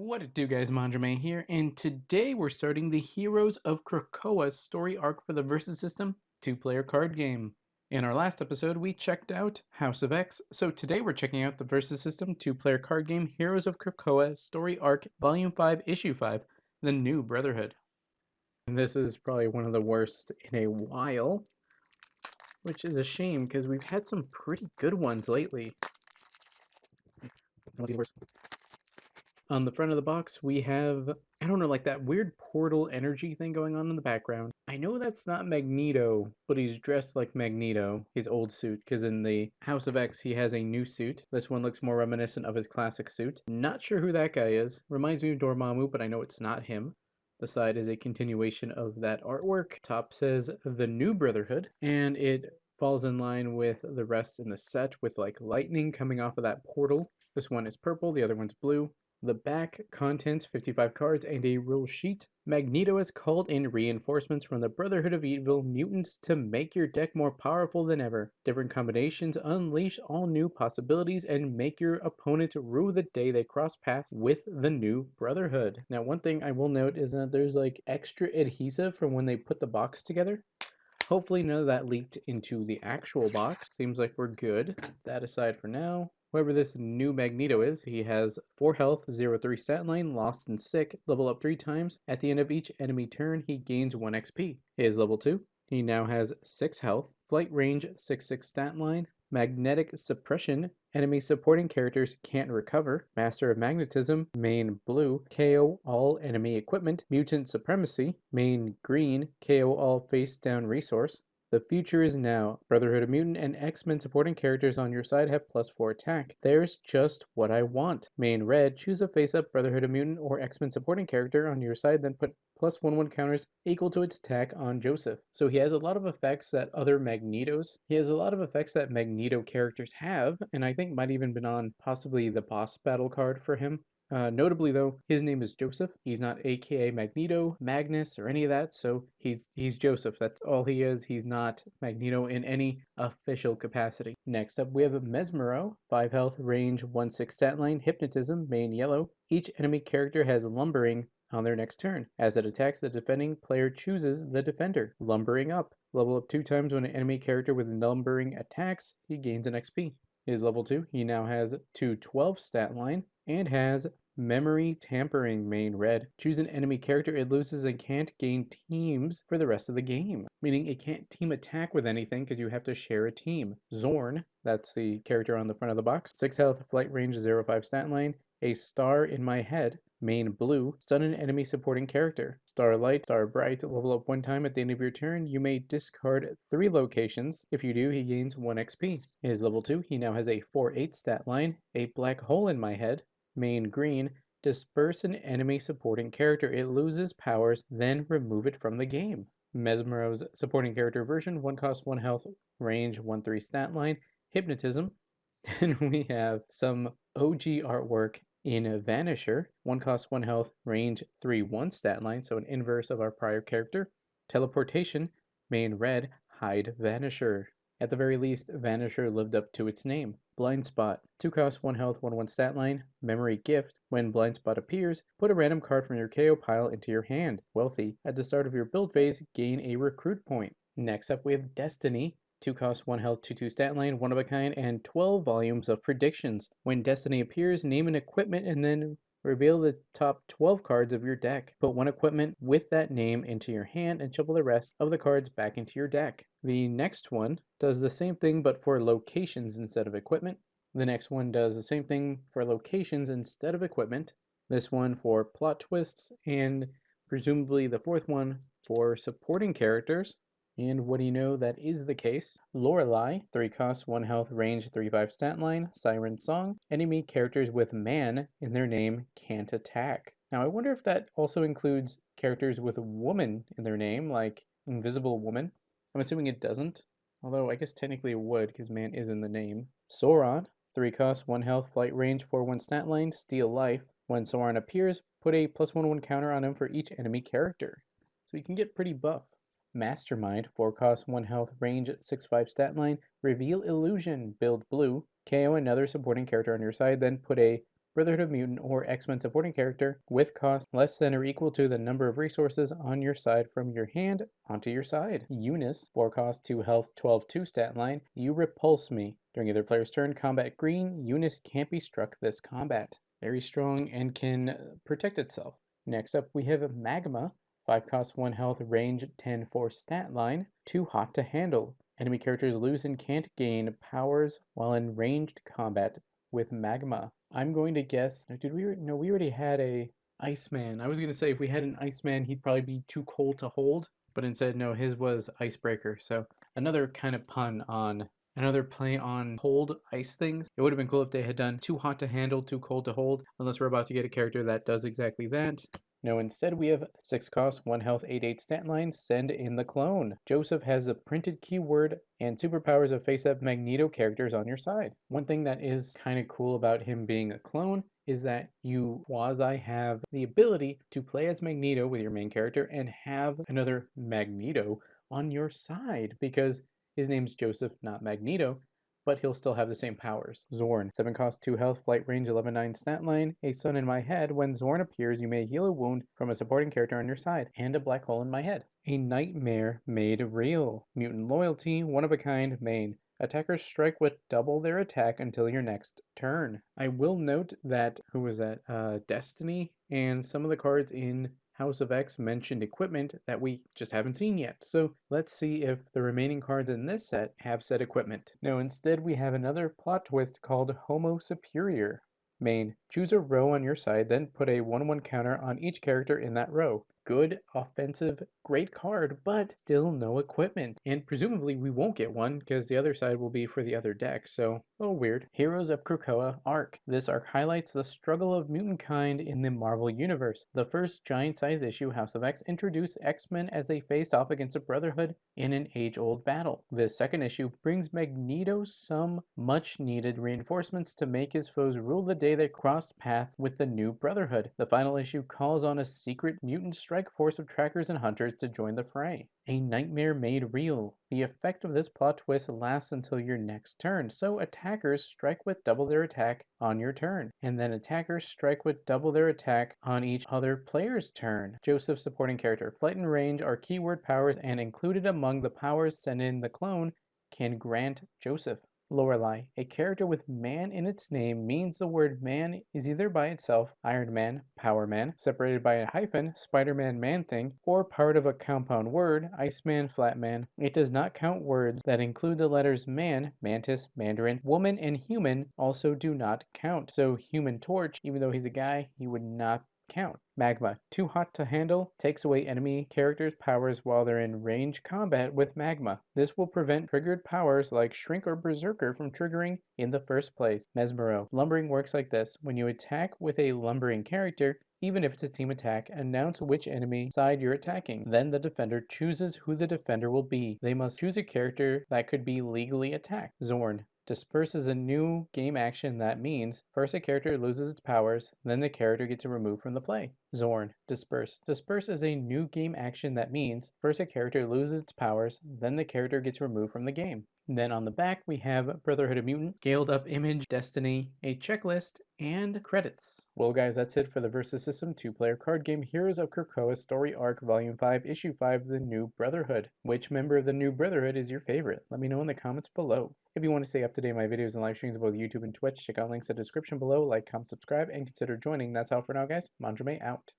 What it do, guys? Manjoume here, and today we're starting the Heroes of Krakoa story arc for the Versus System 2-player card game. In our last episode, we checked out House of X, so today we're checking out the Versus System 2-player card game Heroes of Krakoa story arc Volume 5, Issue 5, The New Brotherhood. And this is probably one of the worst in a while, which is a shame because we've had some pretty good ones lately. On the front of the box, we have, I don't know, like that weird portal energy thing going on in the background. I know that's not Magneto, but he's dressed like Magneto, his old suit, because in the House of X, he has a new suit. This one looks more reminiscent of his classic suit. Not sure who that guy is. Reminds me of Dormammu, but I know it's not him. The side is a continuation of that artwork. Top says The New Brotherhood, and it falls in line with the rest in the set with like lightning coming off of that portal. This one is purple, the other one's blue. The back contains 55 cards and a rule sheet. Magneto has called in reinforcements from the Brotherhood of Evil mutants to make your deck more powerful than ever. Different combinations unleash all new possibilities and make your opponent rue the day they cross paths with the new Brotherhood. Now, one thing I will note is that there's like extra adhesive from when they put the box together. Hopefully none of that leaked into the actual box. Seems like we're good. That aside for now. Whoever this new Magneto is, he has 4 health, 0-3 stat line, lost and sick, level up 3 times. At the end of each enemy turn, he gains 1 XP. He is level 2. He now has 6 health, flight range 6-6 stat line, magnetic suppression, enemy supporting characters can't recover, master of magnetism, main blue, KO all enemy equipment, mutant supremacy, main green, KO all face down resource. The future is now. Brotherhood of Mutant and X-Men supporting characters on your side have +4 attack. There's just what I want. Main red, choose a face-up Brotherhood of Mutant or X-Men supporting character on your side, then put +1/1 counters equal to its attack on Joseph. So he has a lot of effects that other Magnetos, he has a lot of effects that Magneto characters have, and I think might even been on possibly the boss battle card for him. Notably, though, his name is Joseph. He's not AKA Magneto, Magnus, or any of that, so he's Joseph. That's all he is. He's not Magneto in any official capacity. Next up, we have Mesmero, 5 health, range, 1-6 stat line, hypnotism, main yellow. Each enemy character has lumbering on their next turn. As it attacks, the defending player chooses the defender. Lumbering up. Level up 2 times when an enemy character with lumbering attacks, he gains an XP. He is level 2. He now has 212 stat line and has Memory Tampering, main red. Choose an enemy character it loses and can't gain teams for the rest of the game. Meaning it can't team attack with anything because you have to share a team. Zorn, that's the character on the front of the box. 6 health, flight range, 0-5 stat line. A star in my head, main blue. Stun an enemy supporting character. Starlight, Star Bright, level up 1 time at the end of your turn. You may discard 3 locations. If you do, he gains 1 XP. He is level 2. He now has a 4-8 stat line. A black hole in my head, main green. Disperse an enemy supporting character. It loses powers, then remove it from the game. Mesmero's supporting character version, 1 cost, 1 health, range, 1-3 stat line, hypnotism. And we have some OG artwork in Vanisher, 1 cost, 1 health, range, 3-1 stat line, so an inverse of our prior character. Teleportation, main red, hide Vanisher. At the very least, Vanisher lived up to its name. Blind Spot, 2 cost, 1 health, 1-1 stat line, memory gift. When Blind Spot appears, put a random card from your KO pile into your hand. Wealthy, at the start of your build phase, gain a recruit point. Next up, we have Destiny. 2 cost, 1 health, 2-2 stat line, 1 of a kind, and 12 volumes of predictions. When Destiny appears, name an equipment and then reveal the top 12 cards of your deck. Put 1 equipment with that name into your hand and shuffle the rest of the cards back into your deck. The next one does the same thing but for locations instead of equipment. The next one does the same thing for locations instead of equipment. This one for plot twists, and presumably the 4th one for supporting characters. And what do you know, that is the case. Lorelei, 3 cost, 1 health, range, 3-5 stat line, Siren Song. Enemy characters with man in their name can't attack. Now I wonder if that also includes characters with woman in their name, like Invisible Woman. I'm assuming it doesn't, although I guess technically it would because man is in the name. Sauron, 3 cost, 1 health, flight range, 4-1 stat line, steal life. When Sauron appears, put a +1/1 counter on him for each enemy character. So he can get pretty buff. Mastermind, 4 cost, 1 health, range, 6-5 stat line, reveal illusion, build blue, KO another supporting character on your side, then put a Brotherhood of Mutant or X-Men supporting character with cost less than or equal to the number of resources on your side from your hand onto your side. Eunice, 4 cost, 2 health, 12-2 stat line. You repulse me. During either player's turn, combat green, Eunice can't be struck this combat. Very strong and can protect itself. Next up, we have Magma, 5 cost, 1 health, range 10-4 stat line. Too hot to handle. Enemy characters lose and can't gain powers while in ranged combat with Magma. I'm going to guess, no, we already had a Iceman. I was going to say if we had an Iceman, he'd probably be too cold to hold, but instead, no, his was Icebreaker. So another kind of pun on, another play on cold ice things. It would have been cool if they had done too hot to handle, too cold to hold, unless we're about to get a character that does exactly that. No, instead we have 6 cost, 1 health, 8-8 stat line, send in the clone. Joseph has a printed keyword and superpowers of face-up Magneto characters on your side. One thing that is kind of cool about him being a clone is that you quasi have the ability to play as Magneto with your main character and have another Magneto on your side because his name's Joseph, not Magneto, but he'll still have the same powers. Zorn, 7 cost, 2 health, flight range 11-9 stat line, a sun in my head. When Zorn appears, you may heal a wound from a supporting character on your side, and a black hole in my head. A nightmare made real. Mutant loyalty, one of a kind, main. Attackers strike with double their attack until your next turn. I will note that, who was that? Destiny, and some of the cards in House of X mentioned equipment that we just haven't seen yet. So let's see if the remaining cards in this set have said equipment. No, instead we have another plot twist called Homo Superior. Main, choose a row on your side, then put a 1/1 counter on each character in that row. Good, offensive, great card, but still no equipment. And presumably we won't get one because the other side will be for the other deck, so a little weird. Heroes of Krakoa arc. This arc highlights the struggle of mutant kind in the Marvel Universe. The first giant-sized issue, House of X, introduced X-Men as they faced off against a Brotherhood in an age-old battle. The second issue brings Magneto some much-needed reinforcements to make his foes rule the day they crossed paths with the new Brotherhood. The final issue calls on a secret mutant strike force of trackers and hunters to join the fray. A nightmare made real. The effect of this plot twist lasts until your next turn, so attackers strike with double their attack on your turn, and then attackers strike with double their attack on each other player's turn. Joseph's supporting character. Flight and range are keyword powers, and included among the powers sent in the clone can grant Joseph. Lorelei, a character with man in its name, means the word man is either by itself, Iron Man, Power Man, separated by a hyphen, Spider-Man, Man-Thing, or part of a compound word, Iceman, Flatman. It does not count words that include the letters man, Mantis, Mandarin, woman, and human also do not count. So Human Torch, even though he's a guy, he would not count. Magma, too hot to handle, takes away enemy characters' powers while they're in range combat with Magma. This will prevent triggered powers like Shrink or Berserker from triggering in the first place. Mesmero, lumbering works like this. When you attack with a lumbering character, even if it's a team attack, announce which enemy side you're attacking. Then the defender chooses who the defender will be. They must choose a character that could be legally attacked. Zorn, disperse is a new game action that means first a character loses its powers, then the character gets removed from the play. Zorn, disperse. Disperse is a new game action that means first a character loses its powers, then the character gets removed from the game. Then on the back we have Brotherhood of Mutant, scaled up image, destiny, a checklist, and credits. Well guys, that's it for the Versus System 2-player card game Heroes of Krakoa Story Arc Volume 5, Issue 5, The New Brotherhood. Which member of the New Brotherhood is your favorite? Let me know in the comments below. If you want to stay up to date on my videos and live streams on both YouTube and Twitch, check out links in the description below, like, comment, subscribe, and consider joining. That's all for now guys. Manjoume out.